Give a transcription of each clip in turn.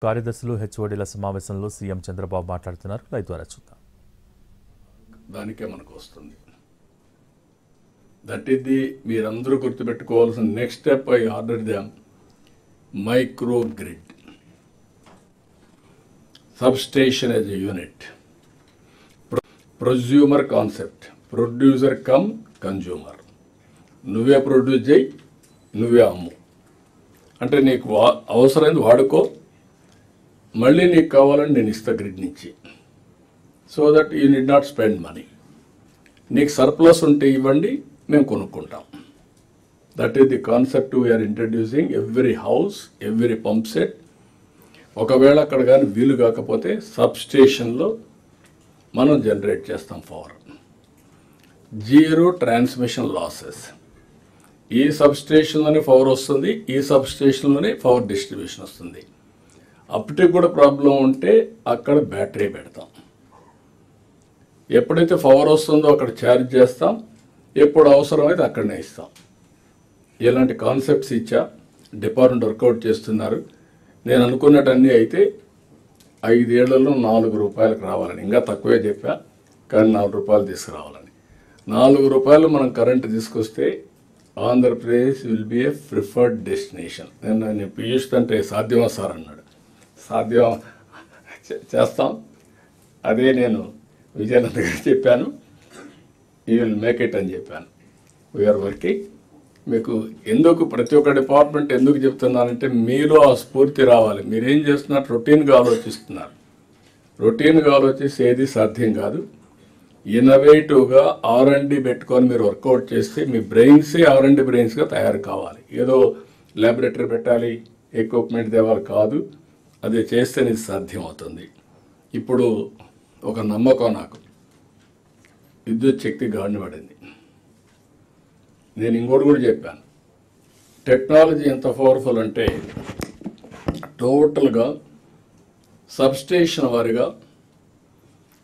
కార్యదర్శులు హెచ్ఓడీల సమావేశంలో సీఎం చంద్రబాబు మాట్లాడుతున్నారు. లైవ్ ద్వారా చూద్దాం. దానికే మనకు వస్తుంది. దట్ ఈస్ ది మీరందరూ గుర్తుపెట్టుకోవాల్సిన next step. I order them micro grid substation as a unit, ప్రొజ్యూమర్ concept, producer come consumer. నువ్వే ప్రొడ్యూస్ చేయి, నువ్వే అమ్ము. అంటే నీకు అవసరమైంది వాడుకో, మళ్ళీ నీకు కావాలని నేను ఇస్తా గ్రిడ్ నుంచి. So that you need not spend money. నీకు సర్ప్లస్ ఉంటే ఇవ్వండి, మేము కొనుక్కుంటాం. That is the concept we are introducing. Every house, every pump set. ఒకవేళ అక్కడ కానీ వీలు కాకపోతే సబ్స్టేషన్లో మనం జనరేట్ చేస్తాం పవర్. Zero transmission losses. ఈ సబ్స్టేషన్లోనే పవర్ వస్తుంది, ఈ సబ్స్టేషన్లోనే పవర్ డిస్ట్రిబ్యూషన్ వస్తుంది. అప్పటికి కూడా ప్రాబ్లం ఉంటే అక్కడ బ్యాటరీ పెడతాం. ఎప్పుడైతే పవర్ వస్తుందో అక్కడ ఛార్జ్ చేస్తాం, ఎప్పుడు అవసరమైతే అక్కడనే ఇస్తాం. ఇలాంటి కాన్సెప్ట్స్ ఇచ్చా, డిపార్ట్మెంట్ వర్కౌట్ చేస్తున్నారు. నేను అనుకున్నట్టన్నీ అయితే 5 ఏళ్లలో 4 రూపాయలకు రావాలని, ఇంకా తక్కువే చెప్పా, కానీ 4 రూపాయలు తీసుకురావాలని. 4 రూపాయలు మనం కరెంటు తీసుకొస్తే Andhra Pradesh will be A preferred destination. నేను పీయూష్ అంటే సాధ్యమా సార్ అన్నాడు. సాధ్యం చేస్తాం. అదే నేను విజయనంద గారికి చెప్పాను, యూ విల్ మేక్ ఇట్ అని చెప్పాను. We are working. మీకు ఎందుకు ప్రతి ఒక్క డిపార్ట్మెంట్ ఎందుకు చెప్తున్నానంటే మీలో ఆ స్ఫూర్తి రావాలి. మీరేం చేస్తున్నారు? రొటీన్గా ఆలోచిస్తున్నారు. రొటీన్గా ఆలోచిస్తే ఏది సాధ్యం కాదు. ఇన్నోవేటివ్గా R&D పెట్టుకొని మీరు వర్కౌట్ చేస్తే మీ బ్రెయిన్సే R&D బ్రెయిన్స్గా తయారు కావాలి. ఏదో ల్యాబొరేటరీ పెట్టాలి, ఎక్విప్మెంట్ తేవాలి కాదు. అది చేస్తే ఇది సాధ్యం అవుతుంది. ఇప్పుడు ఒక నమ్మకం నాకు, విద్యుత్ శక్తి గాడిన పడింది. నేను ఇంకోటి కూడా చెప్పాను, టెక్నాలజీ ఎంత పవర్ఫుల్ అంటే టోటల్గా సబ్స్టేషన్ వారిగా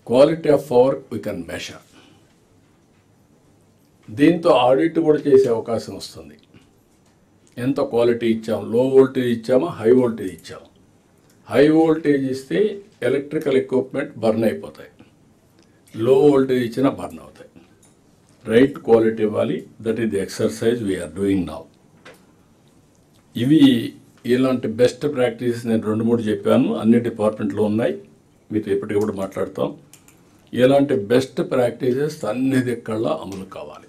quality of power we can measure. దీంతో ఆడిట్ కూడా చేసే అవకాశం వస్తుంది. ఎంత క్వాలిటీ ఇచ్చాం, లో వోల్టేజ్ ఇచ్చామా, హై వోల్టేజ్ ఇచ్చాము. హై వోల్టేజ్ ఇస్తే ఎలక్ట్రికల్ ఎక్విప్మెంట్ బర్న్ అయిపోతాయి, లో వోల్టేజ్ ఇచ్చినా బర్న్ అవుతాయి. రైట్ క్వాలిటీ ఇవ్వాలి. That is the exercise we are doing now. ఇలాంటి బెస్ట్ ప్రాక్టీస్ నేను 2-3 చెప్పాను, అన్ని డిపార్ట్మెంట్లో ఉన్నాయి. మీతో ఎప్పటికప్పుడు మాట్లాడతాం. ఇలాంటి బెస్ట్ ప్రాక్టీసెస్ అన్ని దిక్కల్లా అమలు కావాలి.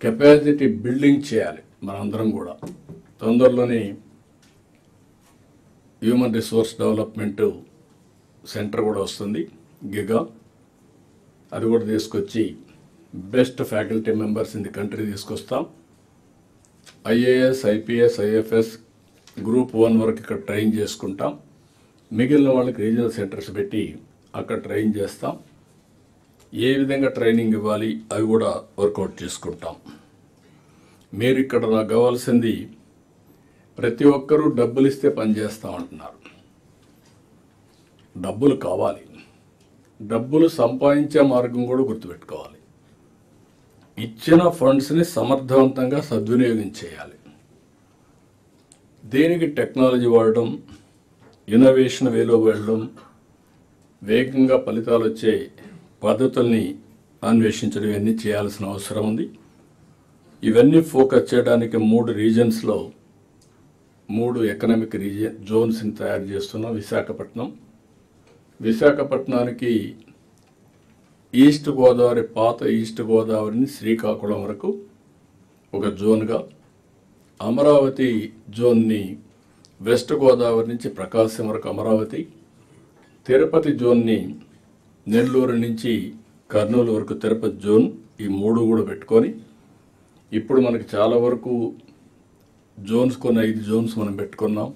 కెపాసిటీ బిల్డింగ్ చేయాలి. మనందరం కూడా తొందరలోనే హ్యూమన్ రిసోర్స్ డెవలప్మెంట్ సెంటర్ కూడా వస్తుంది, గిగా. అది కూడా తీసుకొచ్చి best faculty members in the country తీసుకొస్తాం. IAS, IPS, IFS గ్రూప్ 1 వరకు ఇక్కడ ట్రైన్ చేసుకుంటాం. మిగిలిన వాళ్ళకి రీజనల్ సెంటర్స్ పెట్టి అక్కడ ట్రైన్ చేస్తాం. ఏ విధంగా ట్రైనింగ్ ఇవ్వాలి అవి కూడా వర్కౌట్ చేసుకుంటాం. మీరు ఇక్కడ నాకు కావాల్సింది, ప్రతి ఒక్కరూ డబ్బులు ఇస్తే పని చేస్తామంటున్నారు. డబ్బులు కావాలి. డబ్బులు సంపాదించే మార్గం కూడా గుర్తుపెట్టుకోవాలి. ఇచ్చిన ఫండ్స్ని సమర్థవంతంగా సద్వినియోగం చేయాలి. దేనికి టెక్నాలజీ వాడడం, ఇన్నోవేషన్ వేలో వెళ్ళడం, వేగంగా ఫలితాలు వచ్చే పద్ధతుల్ని అన్వేషించడం, ఇవన్నీ చేయాల్సిన అవసరం ఉంది. ఇవన్నీ ఫోకస్ చేయడానికి 3 రీజన్స్లో 3 ఎకనామిక్ జోన్స్ని తయారు చేస్తున్నాం. విశాఖపట్నానికి ఈస్ట్ గోదావరి, పాత ఈస్ట్ గోదావరిని శ్రీకాకుళం వరకు ఒక జోన్గా, అమరావతి జోన్ని వెస్ట్ గోదావరి నుంచి ప్రకాశం వరకు అమరావతి, తిరుపతి జోన్ని నెల్లూరు నుంచి కర్నూలు వరకు తిరుపతి జోన్, ఈ 3 కూడా పెట్టుకొని ఇప్పుడు మనకి చాలా వరకు జోన్స్, కొన్ని 5 జోన్స్ మనం పెట్టుకున్నాం.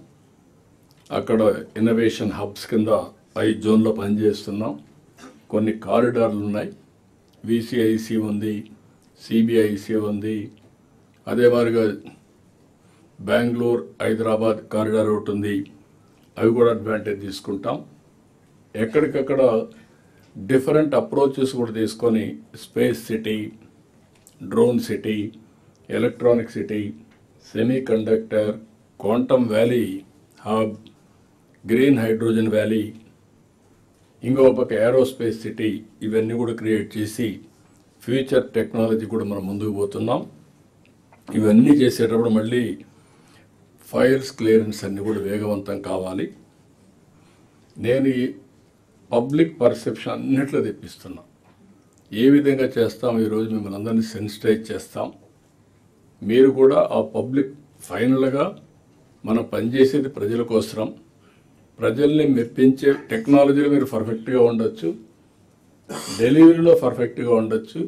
అక్కడ ఇన్నోవేషన్ హబ్స్ కింద 5 జోన్లో పనిచేస్తున్నాం. కొన్ని కారిడార్లు ఉన్నాయి. VCIC ఉంది, CBIC ఉంది. అదే మాదిరిగా బెంగళూరు హైదరాబాద్ కారిడార్ ఒకటి ఉంది. అవి కూడా అడ్వాంటేజ్ తీసుకుంటాం. ఎక్కడికక్కడ డిఫరెంట్ అప్రోచెస్ కూడా తీసుకొని space city, drone city, electronic city, semi conductor, quantum valley hub, green hydrogen valley, ఇంకో పక్క ఏరోస్పేస్ సిటీ, ఇవన్నీ కూడా క్రియేట్ చేసి ఫ్యూచర్ టెక్నాలజీ కూడా మనం ముందుకు పోతున్నాం. ఇవన్నీ చేసేటప్పుడు మళ్ళీ ఫైర్స్ క్లియరెన్స్ అన్నీ కూడా వేగవంతం కావాలి. నేను ఈ పబ్లిక్ పర్సెప్షన్ అన్నిట్లో తెప్పిస్తున్నా. ఏ విధంగా చేస్తాం, ఈరోజు మిమ్మల్ని అందరినీ సెన్సిటైజ్ చేస్తాం. మీరు కూడా ఆ పబ్లిక్ ఫైనల్గా మనం పనిచేసేది ప్రజల కోసం. ప్రజల్ని మెప్పించే టెక్నాలజీలో మీరు పర్ఫెక్ట్గా ఉండొచ్చు, డెలివరీలో పర్ఫెక్ట్గా ఉండొచ్చు,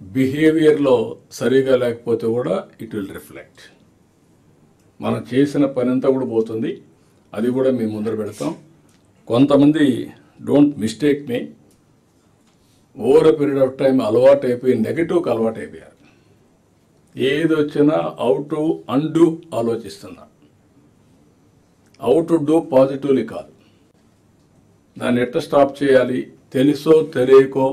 బిహేవియర్లో సరిగా లేకపోతే కూడా ఇట్ విల్ రిఫ్లెక్ట్. మనం చేసిన పని అంతా కూడా పోతుంది. అది కూడా మేము ముందర పెడతాం. కొంతమంది don't mistake me, over a period of time అలవాటు అయిపోయి నెగటివ్కి అలవాటు అయిపోయారు. ఏది వచ్చినా హౌ టు అన్డూ ఆలోచిస్తున్నా. హౌ టు డూ పాజిటివ్లీ కాదు. దాన్ని ఎట్లా స్టాప్ చేయాలి, తెలుసో తెలియకో